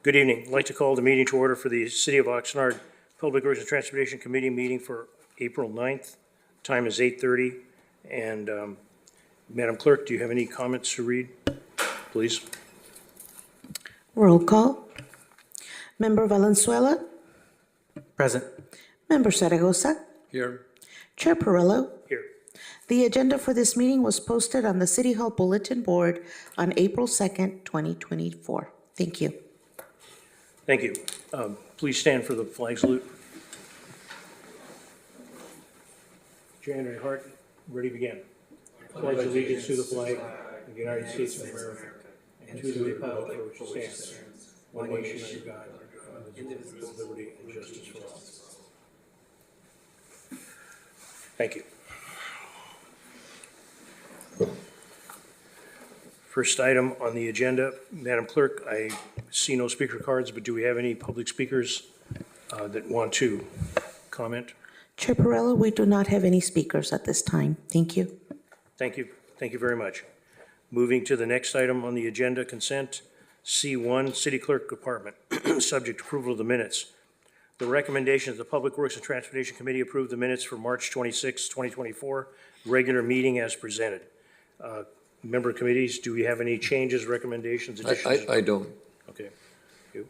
Good evening. I'd like to call the meeting to order for the City of Oxnard Public Works and Transportation Committee meeting for April 9th. Time is 8:30. And Madam Clerk, do you have any comments to read, please? Roll call. Member Valenzuela. Present. Member Zaragoza. Here. Chair Perillo. Here. The agenda for this meeting was posted on the City Hall Bulletin Board on April 2nd, 2024. Thank you. Thank you. Please stand for the flag salute. January Hart, ready to begin. Pledge allegiance to the flag of the United States of America and to the republic for which it stands, one nation under God, indivisible, with liberty and justice for all. Thank you. First item on the agenda, Madam Clerk, I see no speaker cards, but do we have any public speakers that want to comment? Chair Perillo, we do not have any speakers at this time. Thank you. Thank you. Thank you very much. Moving to the next item on the agenda, consent, C1, City Clerk Department, subject to approval of the minutes. The recommendation of the Public Works and Transportation Committee approve the minutes for March 26, 2024, regular meeting as presented. Member committees, do we have any changes, recommendations, additions? I don't. Okay. You?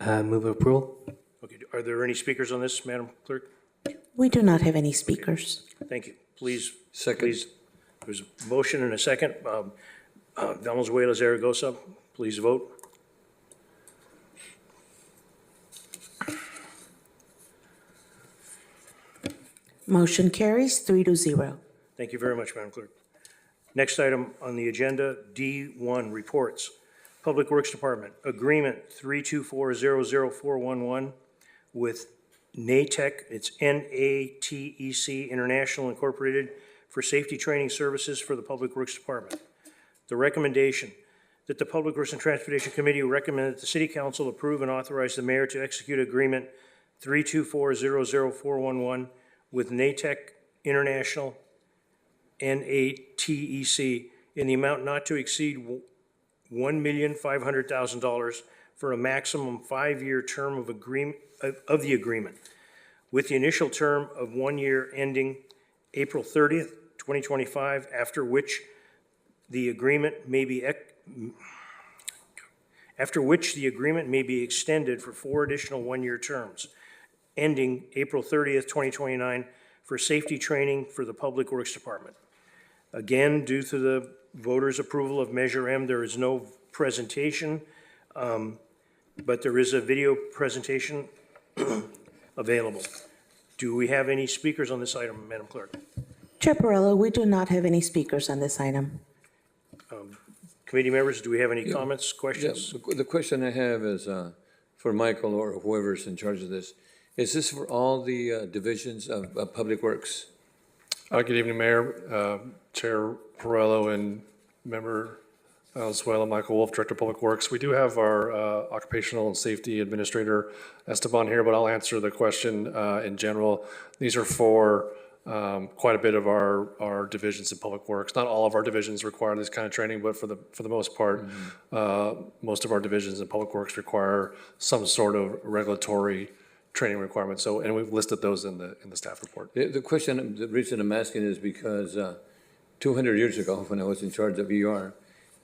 Move approval. Okay. Are there any speakers on this, Madam Clerk? We do not have any speakers. Thank you. Please. Second. Please. There's a motion and a second. Valenzuela Zaragoza, please vote. Motion carries 3-0. Thank you very much, Madam Clerk. Next item on the agenda, D1, reports. Public Works Department, Agreement 324-00411 with NATEC, it's NATEC International Incorporated, for safety training services for the Public Works Department. The recommendation that the Public Works and Transportation Committee recommend that the City Council approve and authorize the mayor to execute Agreement 324-00411 with NATEC International, NATEC, in the amount not to exceed $1,500,000 for a maximum 5-year term of the agreement, with the initial term of 1 year ending April 30th, 2025, after which the agreement may be extended for 4 additional 1-year terms, ending April 30th, 2029, for safety training for the Public Works Department. Again, due to the voters' approval of Measure M, there is no presentation, but there is a video presentation available. Do we have any speakers on this item, Madam Clerk? Chair Perillo, we do not have any speakers on this item. Committee members, do we have any comments, questions? Yeah, the question I have is for Michael or whoever's in charge of this. Is this for all the divisions of Public Works? Good evening, Mayor, Chair Perillo, and Member Valenzuela, Michael Wolf, Director of Public Works. We do have our Occupational and Safety Administrator, Esteban, here, but I'll answer the question in general. These are for quite a bit of our divisions in Public Works. Not all of our divisions require this kind of training, but for the most part, most of our divisions in Public Works require some sort of regulatory training requirements. So, and we've listed those in the staff report. The question, the reason I'm asking is because 200 years ago, when I was in charge of ER,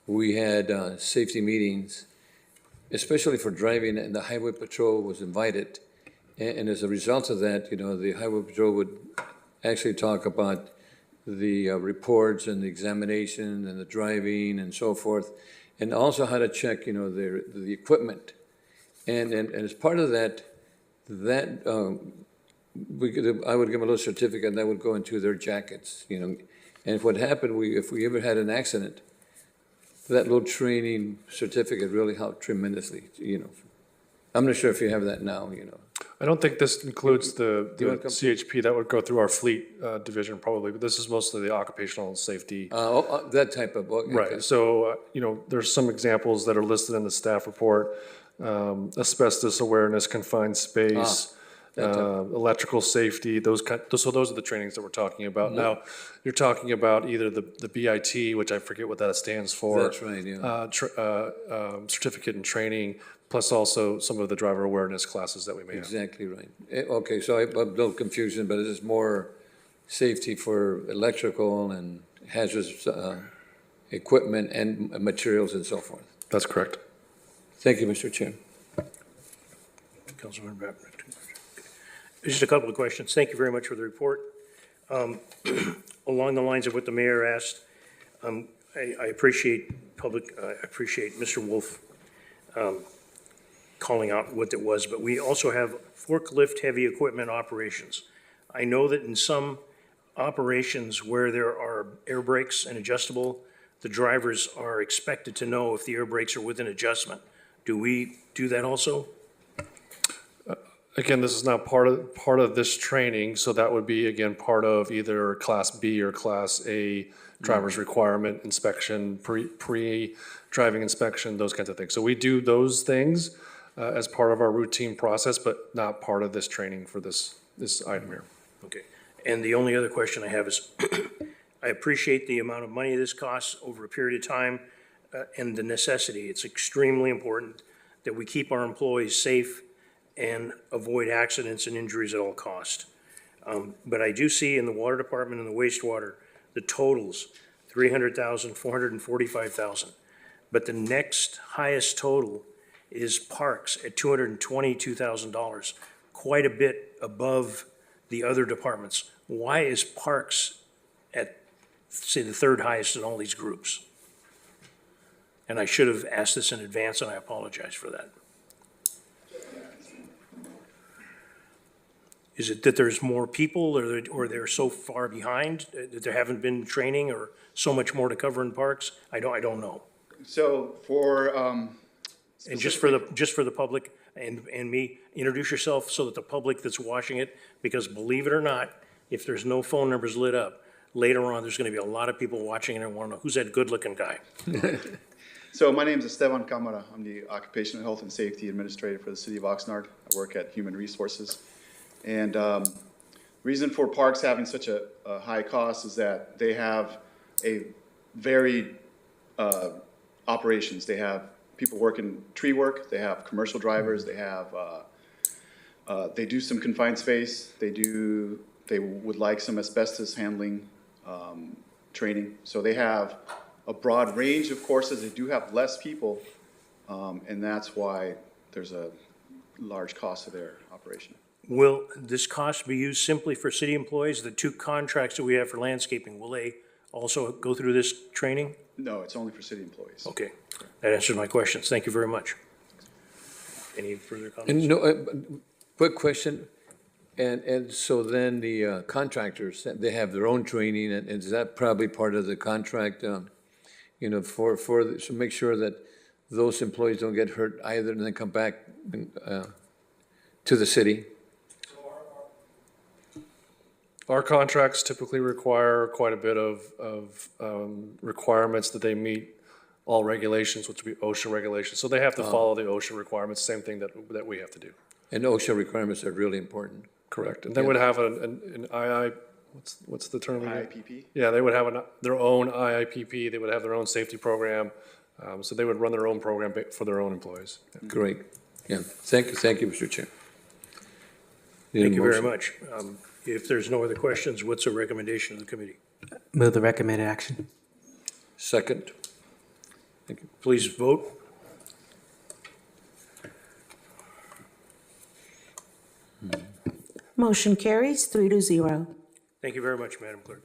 we had safety meetings, especially for driving, and the Highway Patrol was invited. And as a result of that, you know, the Highway Patrol would actually talk about the reports and the examination and the driving and so forth, and also how to check, you know, the equipment. And as part of that, I would give them a little certificate that would go into their jackets, you know. And what happened, if we ever had an accident, that little training certificate really helped tremendously, you know. I'm not sure if you have that now, you know. I don't think this includes the CHP. That would go through our fleet division probably, but this is mostly the occupational safety. That type of book. Right. So, you know, there's some examples that are listed in the staff report. Asbestos awareness, confined space, electrical safety, so those are the trainings that we're talking about. Now, you're talking about either the BIT, which I forget what that stands for. That's right, yeah. Certificate in training, plus also some of the driver awareness classes that we may have. Exactly right. Okay, so I have a little confusion, but it is more safety for electrical and hazardous equipment and materials and so forth. That's correct. Thank you, Mr. Chair. Councilmember Babcock. Just a couple of questions. Thank you very much for the report. Along the lines of what the mayor asked, I appreciate I appreciate Mr. Wolf calling out what it was, but we also have forklift heavy equipment operations. I know that in some operations where there are air brakes and adjustable, the drivers are expected to know if the air brakes are within adjustment. Do we do that also? Again, this is not part of this training, so that would be, again, part of either Class B or Class A driver's requirement inspection, pre-driving inspection, those kinds of things. So we do those things as part of our routine process, but not part of this training for this item here. Okay. And the only other question I have is, I appreciate the amount of money this costs over a period of time and the necessity. It's extremely important that we keep our employees safe and avoid accidents and injuries at all cost. But I do see in the water department and the wastewater, the totals, 300,000, 445,000. But the next highest total is parks at $222,000, quite a bit above the other departments. Why is parks at, say, the third highest in all these groups? And I should have asked this in advance, and I apologize for that. Is it that there's more people, or they're so far behind that there haven't been training, or so much more to cover in parks? I don't know. So for, And just for the public and me, introduce yourself so that the public that's watching it, because believe it or not, if there's no phone numbers lit up, later on, there's gonna be a lot of people watching and want to know, who's that good-looking guy? so my name is Esteban Camara. I'm the Occupational Health and Safety Administrator for the City of Oxnard. I work at Human Resources. And reason for parks having such a high cost is that they have a varied operations. They have people working tree work, they have commercial drivers, they have, they do some confined space, they would like some asbestos handling training. So they have a broad range of courses. They do have less people, and that's why there's a large cost of their operation. Will this cost be used simply for city employees? The two contracts that we have for landscaping, will they also go through this training? No, it's only for city employees. Okay, that answers my questions. Thank you very much. Any further comments? And no, quick question. And so then the contractors, they have their own training, and is that probably part of the contract, you know, so make sure that those employees don't get hurt either and then come back to the city? Our contracts typically require quite a bit of requirements that they meet all regulations, which would be OSHA regulations. So they have to follow the OSHA requirements, same thing that we have to do. And OSHA requirements are really important. Correct. And they would have an II, what's the term? again? IIPP? Yeah, they would have their own IIPP, they would have their own safety program. So they would run their own program for their own employees. Yeah. Great. Yeah, thank you, Mr. Chair. Need a Thank you very motion? much. If there's no other questions, what's the recommendation of the committee? Move the recommended action. Second. Please vote. Motion carries 3-0. Thank you very much, Madam Clerk.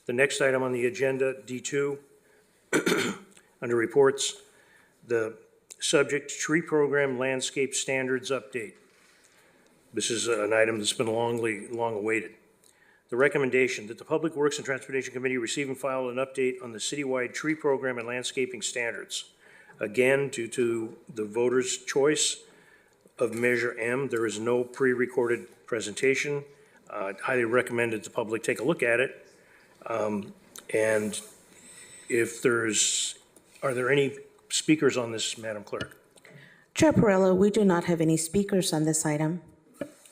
The next item on the agenda, D2, under reports, the subject tree program landscape standards update. This is an item that's been long awaited. The recommendation that the Public Works and Transportation Committee receive and file an update on the citywide tree program and landscaping standards. Again, due to the voters' choice of Measure M, there is no pre-recorded presentation. Highly recommend that the public take a look at it. And if are there any speakers on this, Madam Clerk? Chair Perrello, we do not have any speakers on this item.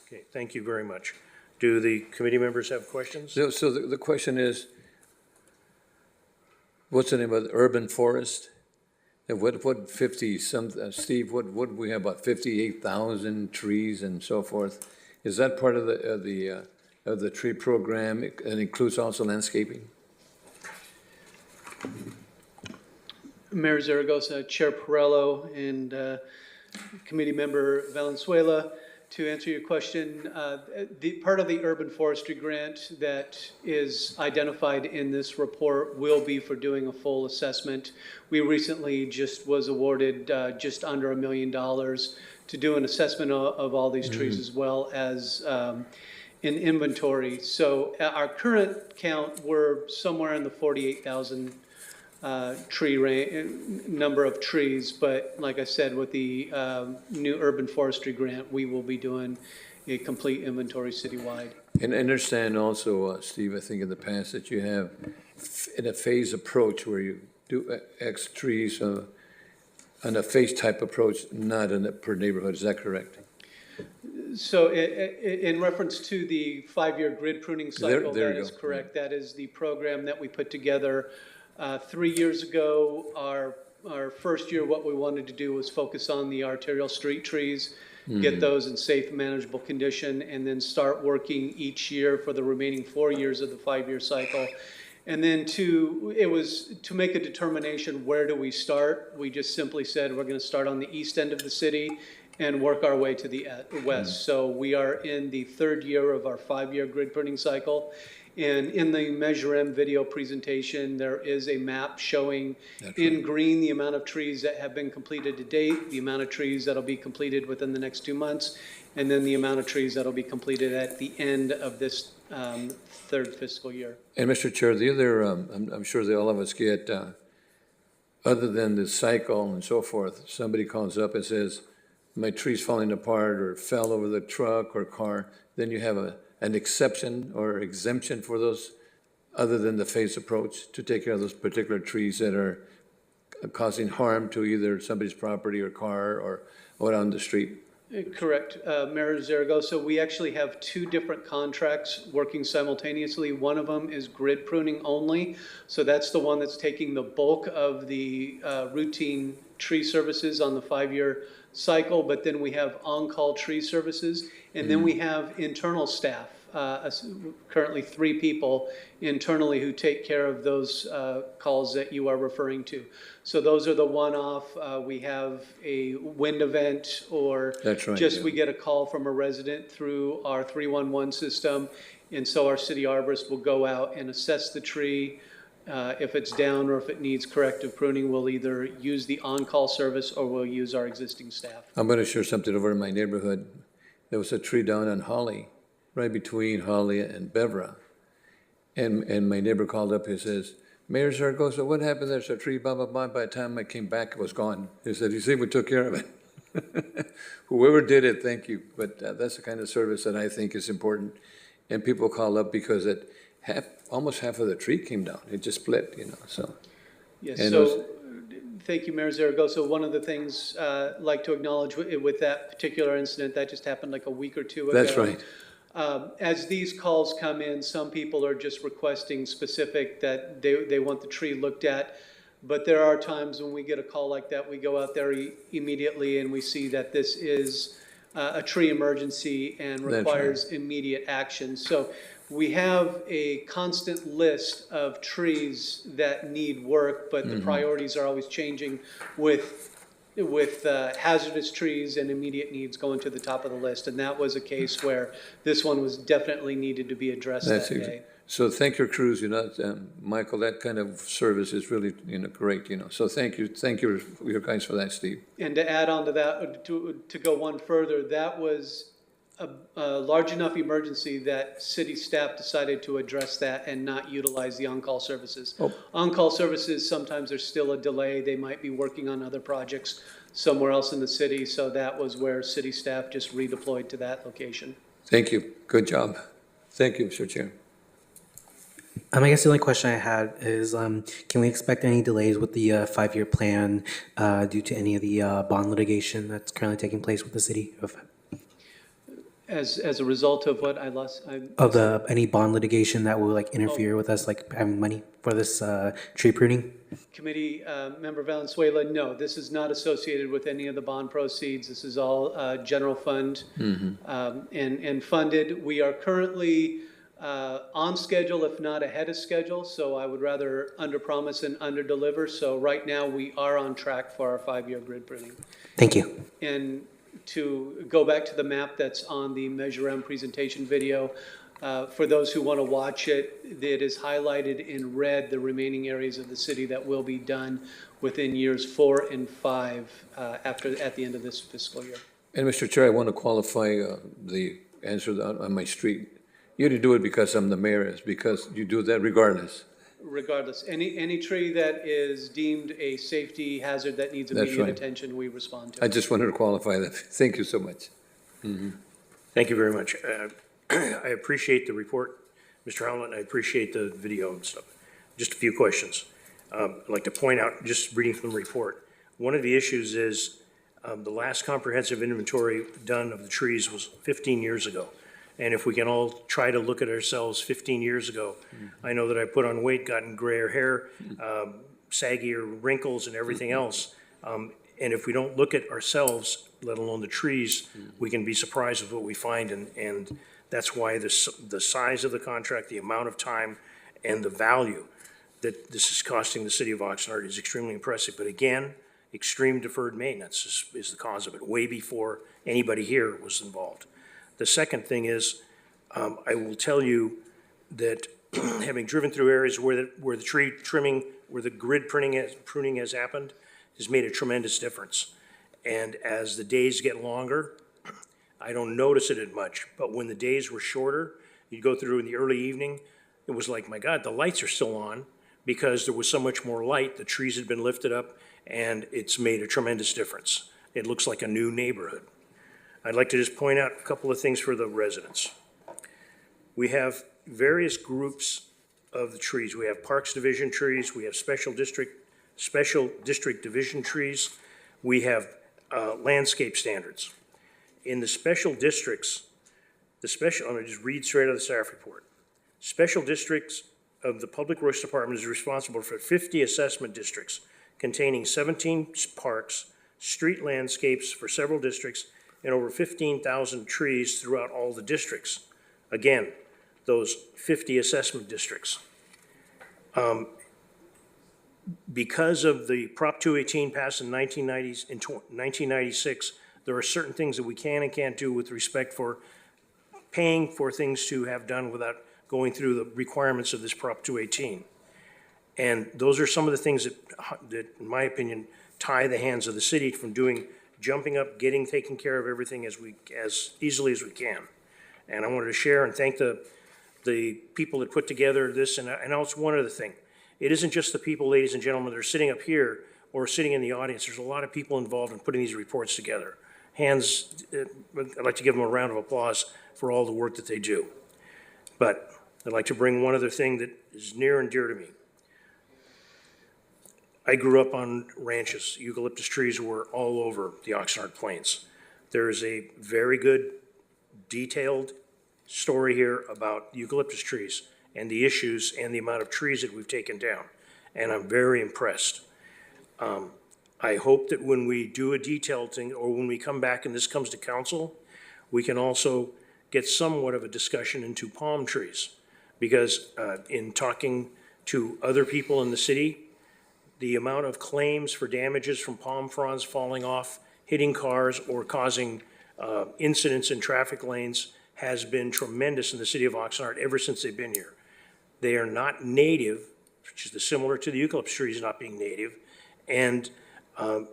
Okay. Thank you very much. Do the committee members have questions? So the question is, what's the name of the urban forest? And what 50 some, Steve, what we have about 58,000 trees and so forth? Is that part of the tree program? It includes also landscaping? Mayor Zaragoza, Chair Perello, and Committee Member Valenzuela. To answer your question, the part of the urban forestry grant that is identified in this report will be for doing a full assessment. We recently just was awarded just under $1 million to do an assessment of all these trees as well as an inventory. So at our current count, we're somewhere in the 48,000 number of trees, but like I said, with the new urban forestry grant, we will be doing a complete inventory citywide. And I understand also, Steve, I think in the past that you have in a phase approach where you do X trees on a phase type approach, not in a per neighborhood. Is that correct? So in reference to the 5-year grid pruning cycle, There that you is go. correct. That is the program that we put together 3 years ago. Our first year, what we wanted to do was focus on the arterial street trees, get those in safe and manageable condition, and then start working each year for the remaining 4 years of the 5-year cycle. And then it was to make a determination, where do we start? We just simply said, we're gonna start on the east end of the city and work our way to the west. So we are in the 3rd year of our 5-year grid pruning cycle. And in the Measure M video presentation, there is a map showing in green the amount of trees that have been completed to date, the amount of trees that'll be completed within the next 2 months, and then the amount of trees that'll be completed at the end of this 3rd fiscal year. And Mr. Chair, the other, I'm sure that all of us get, other than the cycle and so forth, somebody calls up and says, my tree's falling apart or fell over the truck or car, then you have an exception or exemption for those, other than the phase approach, to take care of those particular trees that are causing harm to either somebody's property or car or on the street? Correct, Mayor Zaragoza. We actually have 2 different contracts working simultaneously. One of them is grid pruning only. So that's the one that's taking the bulk of the routine tree services on the 5-year cycle. But then we have on-call tree services. And then we have internal staff, currently 3 people internally who take care of those calls that you are referring to. So those are the one-off. We have a wind event, or That's right, just yeah. we get a call from a resident through our 311 system. And so our city arborist will go out and assess the tree. If it's down or if it needs corrective pruning, we'll either use the on-call service or we'll use our existing staff. I'm going to share something over in my neighborhood. There was a tree down on Holly, right between Holly and Bevra. And my neighbor called up, he says, Mayor Zaragoza, what happened? There's a tree, blah, blah, blah. By the time I came back, it was gone. He said, you see, we took care of it. Whoever did it, thank you. But that's the kind of service that I think is important. And people call up because almost half of the tree came down. It just split, so. Yes, And so, thank you, Mayor Zaragoza. One of the things I'd like to acknowledge with that particular incident, that just happened like a week or 2 ago. That's right. As these calls come in, some people are just requesting specific that they want the tree looked at. But there are times when we get a call like that, we go out there immediately and we see that this is a tree emergency and requires immediate action. So we have a constant list of trees that need work, but the priorities are always changing with hazardous trees and immediate needs going to the top of the list. And that was a case where this one was definitely needed to be addressed that day. So thank your crews, Michael, that kind of service is really, great, So thank you guys for that, Steve. And to add on to that, to go one further, that was a large enough emergency that city staff decided to address that and not utilize the on-call services. On-call services, sometimes there's still a delay. They might be working on other projects somewhere else in the city. So that was where city staff just redeployed to that location. Thank you. Good job. Thank you, Mr. Chair. I guess the only question I had is, can we expect any delays with the 5-year plan due to any of the bond litigation that's currently taking place with the city of? As a result of what I lost, Of any bond litigation that will like interfere with us like having money for this tree pruning? Committee Member Valenzuela, no, this is not associated with any of the bond proceeds. This is all general fund and funded. We are currently on schedule, if not ahead of schedule, so I would rather underpromise and underdeliver. So right now, we are on track for our 5-year grid pruning. Thank you. And to go back to the map that's on the Measure M presentation video, for those who want to watch it, it is highlighted in red the remaining areas of the city that will be done within years 4 and 5 at the end of this fiscal year. And Mr. Chair, I want to qualify the answer on my street. You didn't do it because I'm the mayor, it's because you do that regardless. Regardless, any tree that is deemed a safety hazard that needs That's immediate right. attention, we respond to. I just wanted to qualify that. Thank you so much. Thank you very much. I appreciate the report, Mr. Howland. I appreciate the video and stuff. Just a few questions. I'd like to point out, just reading from the report, one of the issues is the last comprehensive inventory done of the trees was 15 years ago. And if we can all try to look at ourselves 15 years ago, I know that I put on weight, gotten grayer hair, saggier wrinkles and everything else. And if we don't look at ourselves, let alone the trees, we can be surprised with what we find. And that's why the size of the contract, the amount of time, and the value that this is costing the city of Oxnard is extremely impressive. But again, extreme deferred maintenance is the cause of it, way before anybody here was involved. The second thing is, I will tell you that having driven through areas where the tree trimming, where the grid pruning has happened, has made a tremendous difference. And as the days get longer, I don't notice it as much, but when the days were shorter, you'd go through in the early evening, it was like, my God, the lights are still on because there was so much more light, the trees had been lifted up, and it's made a tremendous difference. It looks like a new neighborhood. I'd like to just point out a couple of things for the residents. We have various groups of the trees. We have Parks Division trees, we have Special District Division trees, we have landscape standards. In the special districts, I'm gonna just read straight out of the staff report. Special districts of the Public Works Department is responsible for 50 assessment districts containing 17 parks, street landscapes for several districts, and over 15,000 trees throughout all the districts. Again, those 50 assessment districts. Because of the Prop 218 passed in 1996, there are certain things that we can and can't do with respect for paying for things to have done without going through the requirements of this Prop 218. And those are some of the things that, in my opinion, tie the hands of the city from jumping up, taking care of everything as easily as we can. And I wanted to share and thank the people that put together this. And also one other thing, it isn't just the people, ladies and gentlemen, that are sitting up here or sitting in the audience. There's a lot of people involved in putting these reports together. I'd like to give them a round of applause for all the work that they do. But I'd like to bring one other thing that is near and dear to me. I grew up on ranches. Eucalyptus trees were all over the Oxnard Plains. There is a very good, detailed story here about eucalyptus trees and the issues and the amount of trees that we've taken down. And I'm very impressed. I hope that when we do a detailed thing, or when we come back and this comes to council, we can also get somewhat of a discussion into palm trees. Because in talking to other people in the city, the amount of claims for damages from palm fronds falling off, hitting cars, or causing incidents in traffic lanes has been tremendous in the city of Oxnard ever since they've been here. They are not native, which is similar to the eucalyptus trees not being native, and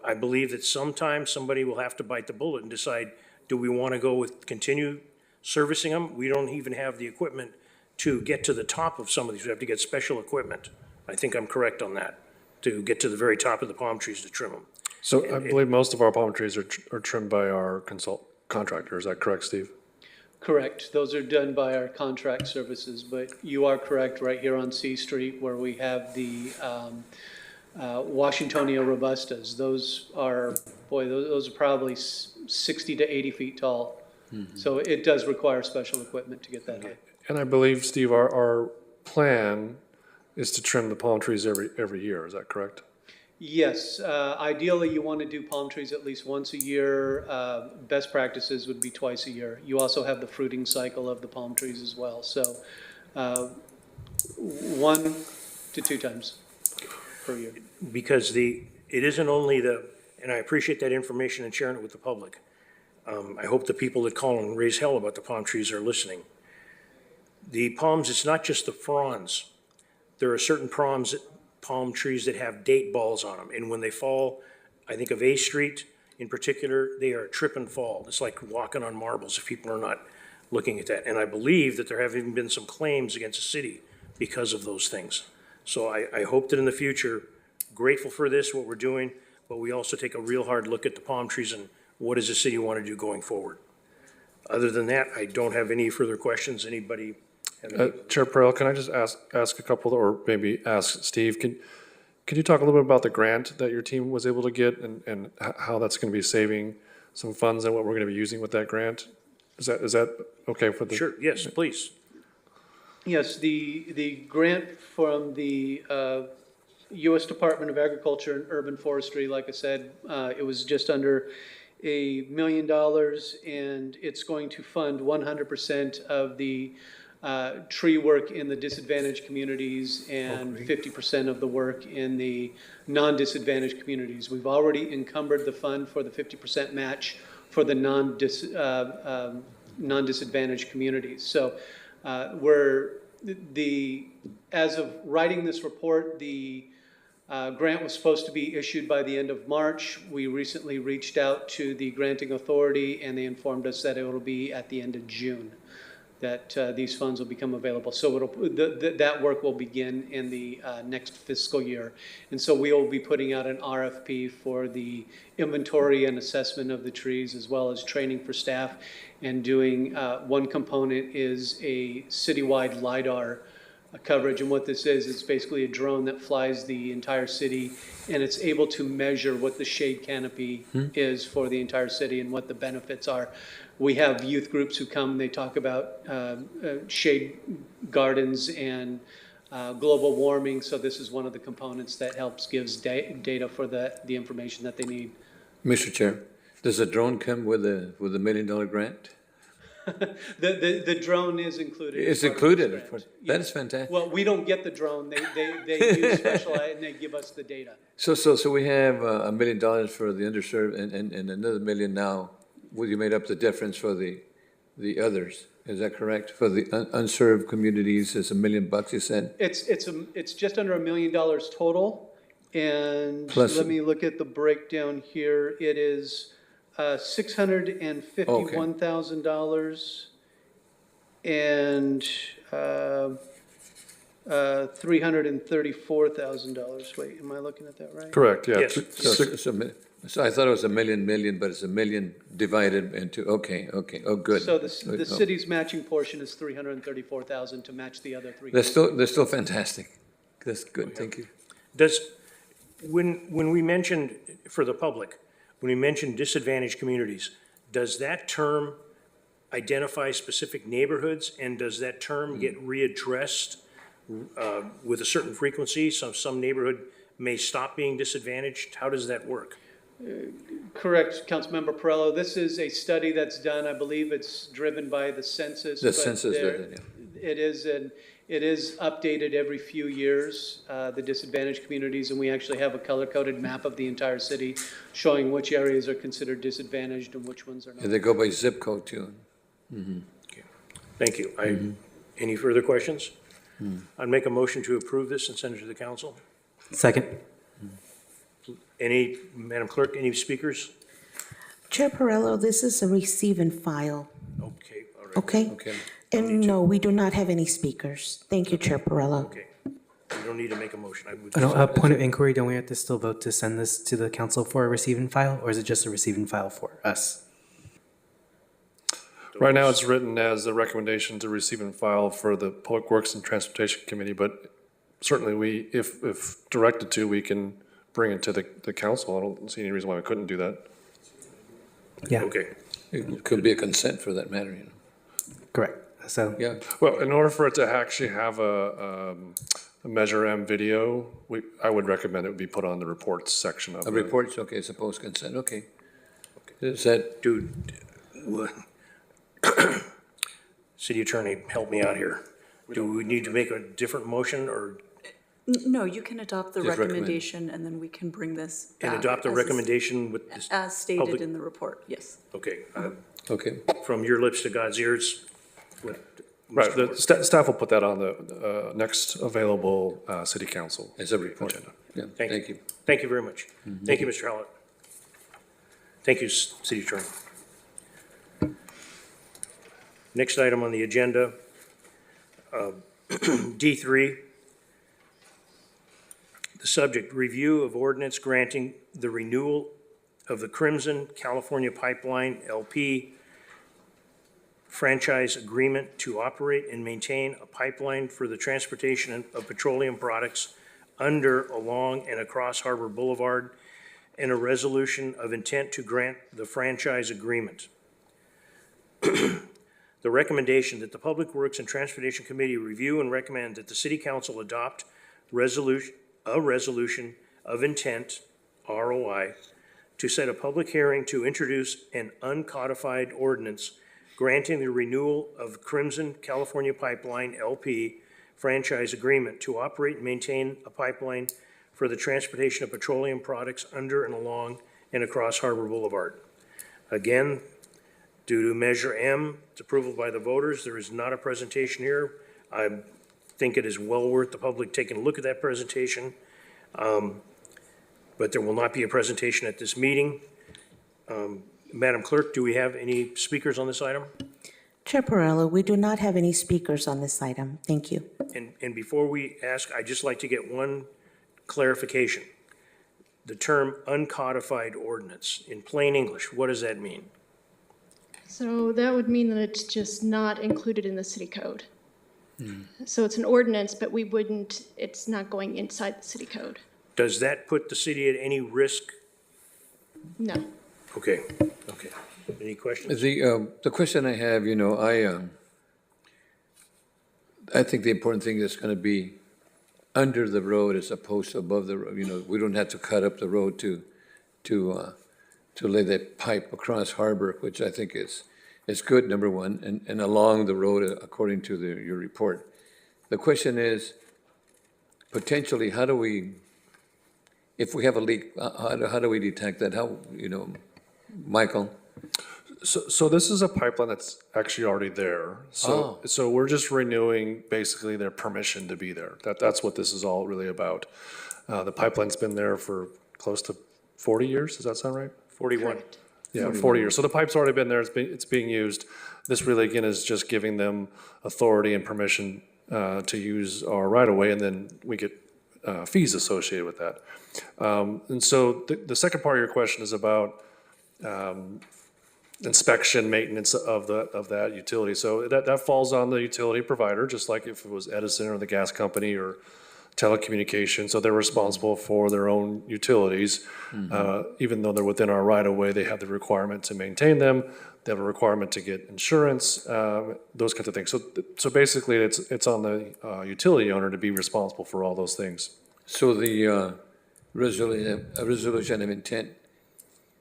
I believe that sometimes somebody will have to bite the bullet and decide, do we want to go with continue servicing them? We don't even have the equipment to get to the top of some of these. We have to get special equipment. I think I'm correct on that, to get to the very top of the palm trees to trim them. So I believe most of our palm trees are trimmed by our contractor. Is that correct, Steve? Correct. Those are done by our contract services, but you are correct right here on C Street where we have the Washingtonia robustas. Those are probably 60 to 80 feet tall. So it does require special equipment to get that high. And I believe, Steve, our plan is to trim the palm trees every year, is that correct? Yes, ideally you want to do palm trees at least once a year. Best practices would be twice a year. You also have the fruiting cycle of the palm trees as well. So 1 to 2 times per year. Because it isn't only and I appreciate that information and sharing it with the public. I hope the people that call and raise hell about the palm trees are listening. The palms, it's not just the fronds. There are certain palm trees that have date balls on them, and when they fall, I think of A Street in particular, they are trip and fall. It's like walking on marbles if people are not looking at that. And I believe that there have even been some claims against the city because of those things. So I hope that in the future, grateful for this, what we're doing, but we also take a real hard look at the palm trees and what does the city want to do going forward. Other than that, I don't have any further questions. Anybody have any? Chair Perrell, can I just ask a couple, or maybe ask Steve, can you talk a little bit about the grant that your team was able to get and how that's going to be saving some funds and what we're going to be using with that grant? Is that okay for the? Sure, yes, please. Yes, the grant from the U.S. Department of Agriculture and Urban Forestry, like I said, it was just under $1 million, and it's going to fund 100% of the tree work in the disadvantaged communities and 50% of the work in the non-disadvantaged communities. We've already encumbered the fund for the 50% match for the non-disadvantaged communities. So as of writing this report, the grant was supposed to be issued by the end of March. We recently reached out to the granting authority, and they informed us that it will be at the end of June that these funds will become available. So that work will begin in the next fiscal year. And so we will be putting out an RFP for the inventory and assessment of the trees, as well as training for staff, and doing one component is a citywide LiDAR coverage. And what this is, it's basically a drone that flies the entire city, and it's able to measure what the shade canopy is for the entire city and what the benefits are. We have youth groups who come, they talk about shade gardens and global warming. So this is one of the components that gives data for the information that they need. Mr. Chair, does a drone come with a $1 million grant? The drone is included. It's as part of this included. grant. That is Yes. fantastic. Well, we don't get the drone. They use Specialized, and they give us the data. So we have $1 million for the underserved and another $1 million now. Will you made up the difference for the others? Is that correct? For the unserved communities, it's $1 million, you said? It's just under $1 million total. And Plus- let me look at the breakdown here. It is $651,000 and $334,000. Wait, am I looking at that right? Correct, yeah. Yes. So I thought it was $1 million, but it's $1 million divided into, okay, oh, good. So the city's matching portion is $334,000 to match the other three. They're still fantastic. That's good, thank you. When we mentioned, for the public, when we mentioned disadvantaged communities, does that term identify specific neighborhoods, and does that term get readdressed with a certain frequency? So some neighborhood may stop being disadvantaged? How does that work? Correct, Councilmember Perrello. This is a study that's done. I believe it's driven by the census. The but census, there- yeah. It is updated every few years, the disadvantaged communities, and we actually have a color-coded map of the entire city showing which areas are considered disadvantaged and which ones are not. And they go by zip code too. Thank you. Any further questions? I'd make a motion to approve this and send it to the council. Second. Madam Clerk, any speakers? Chair Perrello, this is a receive and file, Okay, all right. okay? Okay. And no, we do not have any speakers. Thank you, Chair Perrello. Okay. You don't need to make a motion. I would No, just- point of inquiry, don't we have to still vote to send this to the council for a receive and file, or is it just a receive and file for us? Right now, it's written as a recommendation to receive and file for the Public Works and Transportation Committee, but certainly if directed to, we can bring it to the council. I don't see any reason why we couldn't do that. Yeah. Okay. It could be a consent for that matter, you know. Correct. So, Yeah, Well, in order for it to actually have a Measure M video, I would recommend it would be put on the reports section of a the. report's okay, suppose consent, okay. Is that, Dude, what? City Attorney, help me out here. Do we need to make a different motion or, No, you can adopt the Just recommend. recommendation, and then we can bring this and back. adopt the as is- recommendation with this? As stated public- in the report, yes. Okay, okay, from your lips to God's ears, what? Right, Mr. the Ward? staff will put that on the next available city council. as a report, agenda. yeah, Thank thank you. Thank you very much. Thank you, Mr. Hallett. Thank you, City Attorney. Next item on the agenda, D3. The subject, review of ordinance granting the renewal of the Crimson California Pipeline LP franchise agreement to operate and maintain a pipeline for the transportation of petroleum products under, along, and across Harbor Boulevard, and a resolution of intent to grant the franchise agreement. The recommendation that the Public Works and Transportation Committee review and recommend that the City Council adopt a resolution of intent, ROI, to set a public hearing to introduce an uncodified ordinance granting the renewal of Crimson California Pipeline LP franchise agreement to operate and maintain a pipeline for the transportation of petroleum products under and along and across Harbor Boulevard. Again, due to Measure M, its approval by the voters, there is not a presentation here. I think it is well worth the public taking a look at that presentation. But there will not be a presentation at this meeting. Madam Clerk, do we have any speakers on this item? Chair Perrello, we do not have any speakers on this item. Thank you. And before we ask, I'd just like to get one clarification. The term uncodified ordinance, in plain English, what does that mean? So that would mean that it's just not included in the city code. So it's an ordinance, but it's not going inside the city code. Does that put the city at any risk? No. Okay, okay. Any questions? The question I have, you know, I think the important thing is gonna be under the road as opposed to above the road, you know, we don't have to cut up the road to lay that pipe across harbor, which I think is good, number one, and along the road according to your report. The question is, potentially, how do we, if we have a leak, how do we detect that? How, you know, Michael? So this is a pipeline that's actually already there. So we're just renewing basically their permission to be there. That's what this is all really about. The pipeline's been there for close to 40 years, does that sound right? 41. Correct. Yeah, 40 years. So the pipe's already been there, it's being used. This really, again, is just giving them authority and permission to use our right-of-way, and then we get fees associated with that. And so the second part of your question is about inspection, maintenance of that utility. So that falls on the utility provider, just like if it was Edison or the gas company or telecommunications. So they're responsible for their own utilities. Even though they're within our right-of-way, they have the requirement to maintain them. They have a requirement to get insurance, those kinds of things. So basically, it's on the utility owner to be responsible for all those things. So the resolution of intent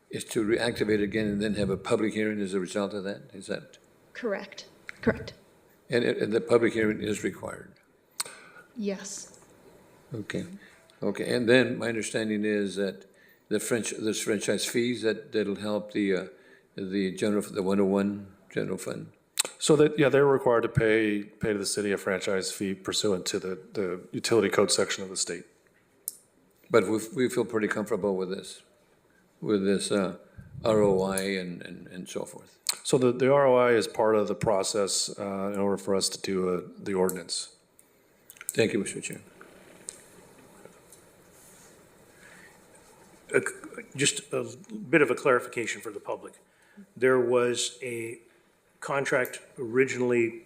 is to reactivate again and then have a public hearing as a result of that? Is that? Correct. And the public hearing is required? Yes. Okay, and then my understanding is that there's franchise fees that'll help the 101 general fund. So they're required to pay to the city a franchise fee pursuant to the utility code section of the state. But we feel pretty comfortable with this ROI and so forth. So the ROI is part of the process in order for us to do the ordinance. Thank you, Mr. Chair. Just a bit of a clarification for the public. There was a contract originally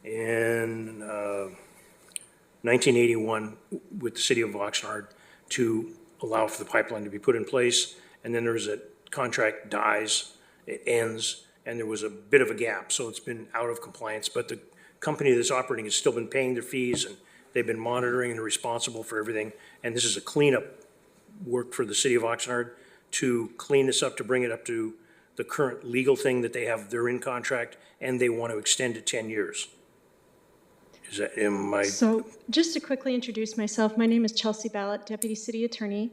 in 1981 with the city of Oxnard to allow for the pipeline to be put in place, and then there's a contract dies, it ends, and there was a bit of a gap, so it's been out of compliance. But the company that's operating has still been paying their fees, and they've been monitoring and responsible for everything. And this is a cleanup work for the city of Oxnard to clean this up, to bring it up to the current legal thing that they have. They're in contract, and they want to extend it 10 years. Is that, am I? So just to quickly introduce myself, my name is Chelsea Ballot, Deputy City Attorney.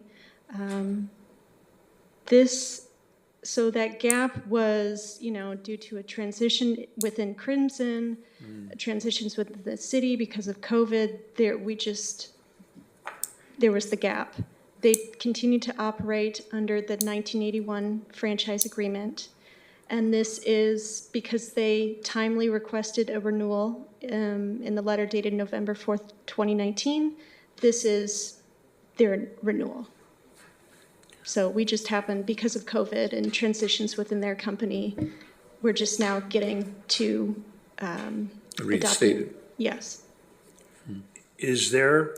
So that gap was, due to a transition within Crimson, transitions within the city because of COVID. There was the gap. They continued to operate under the 1981 franchise agreement. And this is because they timely requested a renewal in the letter dated November 4th, 2019. This is their renewal. So we just happened, because of COVID and transitions within their company, we're just now getting to Reinstated. Yes. Is there,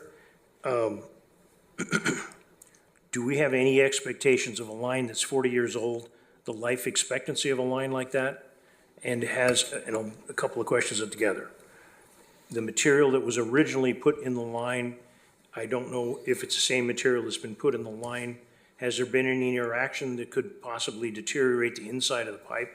do we have any expectations of a line that's 40 years old, the life expectancy of a line like that? And has, a couple of questions together. The material that was originally put in the line, I don't know if it's the same material that's been put in the line. Has there been any interaction that could possibly deteriorate the inside of the pipe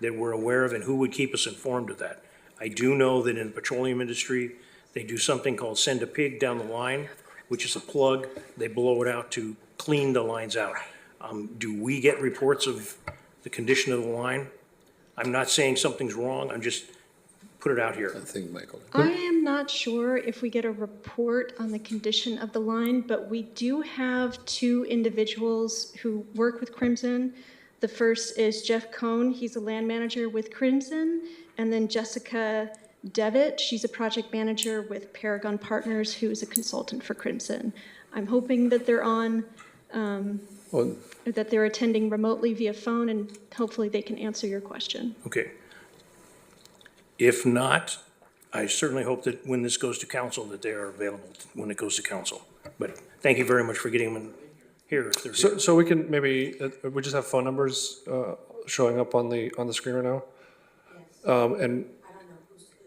that we're aware of, and who would keep us informed of that? I do know that in the petroleum industry, they do something called send a pig down the line, which is a plug. They blow it out to clean the lines out. Do we get reports of the condition of the line? I'm not saying something's wrong, I'm just put it out here. I think, Michael. I am not sure if we get a report on the condition of the line, but we do have two individuals who work with Crimson. The first is Jeff Cohn, he's a land manager with Crimson, and then Jessica Devitt, she's a project manager with Paragon Partners, who is a consultant for Crimson. I'm hoping that they're on, that they're attending remotely via phone, and hopefully they can answer your question. Okay. If not, I certainly hope that when this goes to council, that they are available when it goes to council. But thank you very much for getting them here. If they're here. So we can maybe, we just have phone numbers showing up on the screen right now? And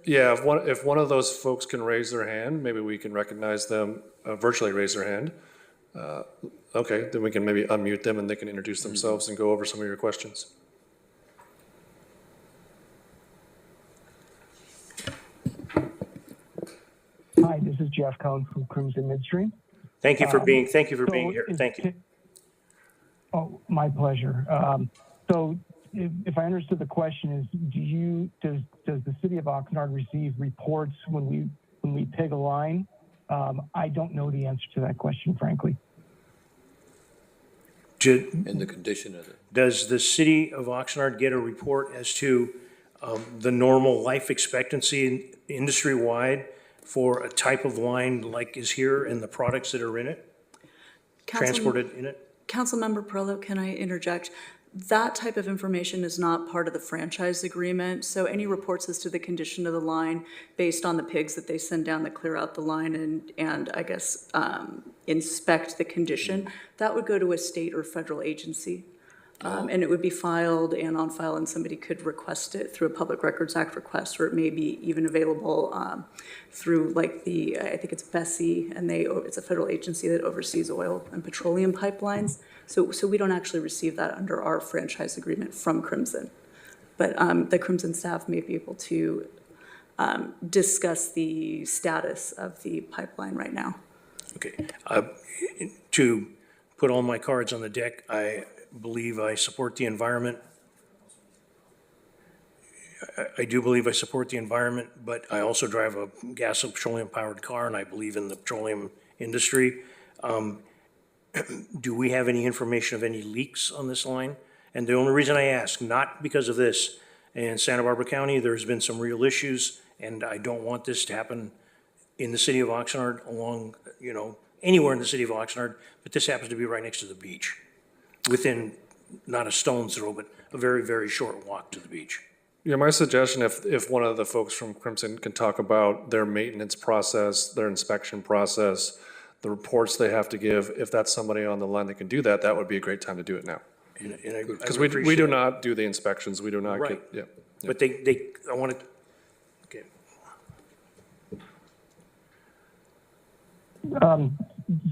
yeah, if one of those folks can raise their hand, maybe we can recognize them, virtually raise their hand. Okay, then we can maybe unmute them and they can introduce themselves and go over some of your questions. Hi, this is Jeff Cohn from Crimson Midstream. Thank you for being here. Thank you. Oh, my pleasure. So if I understood the question is, does the city of Oxnard receive reports when we pig a line? I don't know the answer to that question, frankly. And the condition of it. Does the city of Oxnard get a report as to the normal life expectancy industry-wide for a type of line like is here and the products that are in it, transported in it? Councilmember Perillo, can I interject? That type of information is not part of the franchise agreement, so any reports as to the condition of the line based on the pigs that they send down that clear out the line and I guess inspect the condition, that would go to a state or federal agency. And it would be filed and on file, and somebody could request it through a Public Records Act request, or it may be even available through like I think it's Bessie, and it's a federal agency that oversees oil and petroleum pipelines. So we don't actually receive that under our franchise agreement from Crimson. But the Crimson staff may be able to discuss the status of the pipeline right now. Okay. To put all my cards on the deck, I believe I support the environment. I do believe I support the environment, but I also drive a gas and petroleum powered car, and I believe in the petroleum industry. Do we have any information of any leaks on this line? And the only reason I ask, not because of this, in Santa Barbara County, there's been some real issues, and I don't want this to happen in the city of Oxnard anywhere in the city of Oxnard, but this happens to be right next to the beach, within not a stone's throw, but a very, very short walk to the beach. Yeah, my suggestion, if one of the folks from Crimson can talk about their maintenance process, their inspection process, the reports they have to give, if that's somebody on the line that can do that, that would be a great time to do it now. And I Because would we appreciate do it. not do the inspections, we do not Right. get, yeah. But I want to, okay.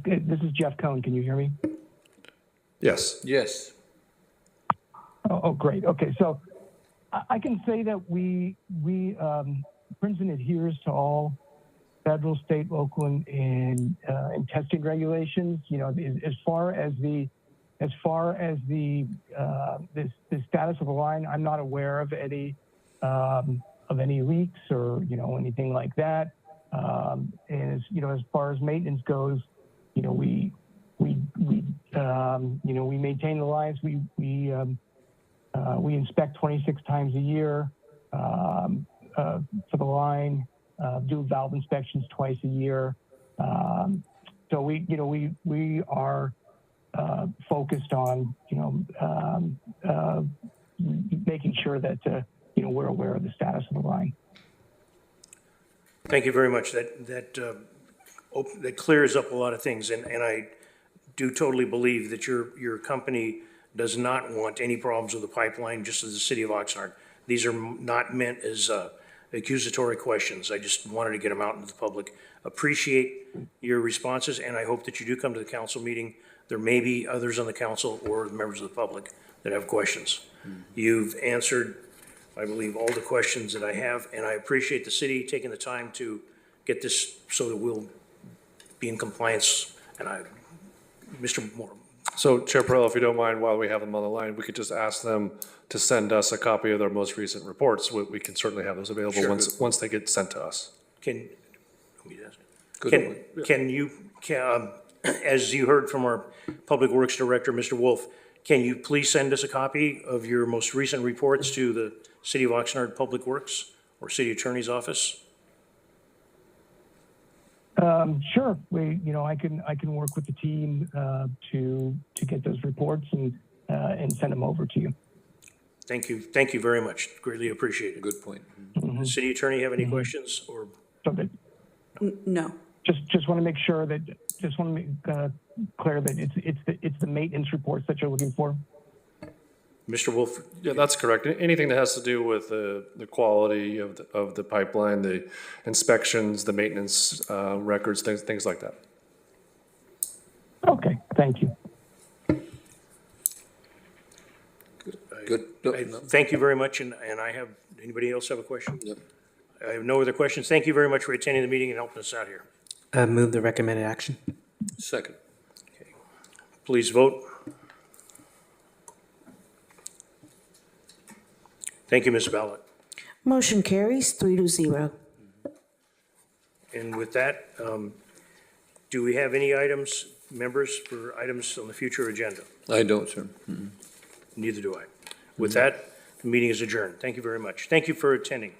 This is Jeff Cohn. Can you hear me? Yes. Yes. Oh, great. Okay, so I can say that Princeton adheres to all federal, state, local, and testing regulations. You know, as far as the status of the line, I'm not aware of any leaks or anything like that. And as far as maintenance goes, we maintain the lines. We inspect 26 times a year for the line. Do valve inspections twice a year. So we are focused on making sure that we're aware of the status of the line. Thank you very much. That clears up a lot of things, and I do totally believe that your company does not want any problems with the pipeline, just as the city of Oxnard. These are not meant as accusatory questions. I just wanted to get them out into the public. Appreciate your responses, and I hope that you do come to the council meeting. There may be others on the council or members of the public that have questions. You've answered, I believe, all the questions that I have, and I appreciate the city taking the time to get this so that we'll be in compliance. And Mr. Moore. So Chair Perrello, if you don't mind, while we have them on the line, we could just ask them to send us a copy of their most recent reports. We can certainly have those available Sure. once they get sent to us. As you heard from our Public Works Director, Mr. Wolf, can you please send us a copy of your most recent reports to the City of Oxnard Public Works or City Attorney's Office? Sure. I can work with the team to get those reports and send them over to you. Thank you. Thank you very much. Greatly appreciated. Good point. City Attorney, have any questions or? Okay. No. Just want to make sure that clear that it's the maintenance reports that you're looking for. Mr. Wolf? Yeah, that's correct. Anything that has to do with the quality of the pipeline, the inspections, the maintenance records, things like that. Okay, thank you. Good. Thank you very much, and anybody else have a question? Yep. I have no other questions. Thank you very much for attending the meeting and helping us out here. Move the recommended action. Second. Please vote. Thank you, Ms. Ballot. Motion carries 3-0. And with that, do we have any items, members, for items on the future agenda? I don't, sir. Neither do I. With that, the meeting is adjourned. Thank you very much. Thank you for attending.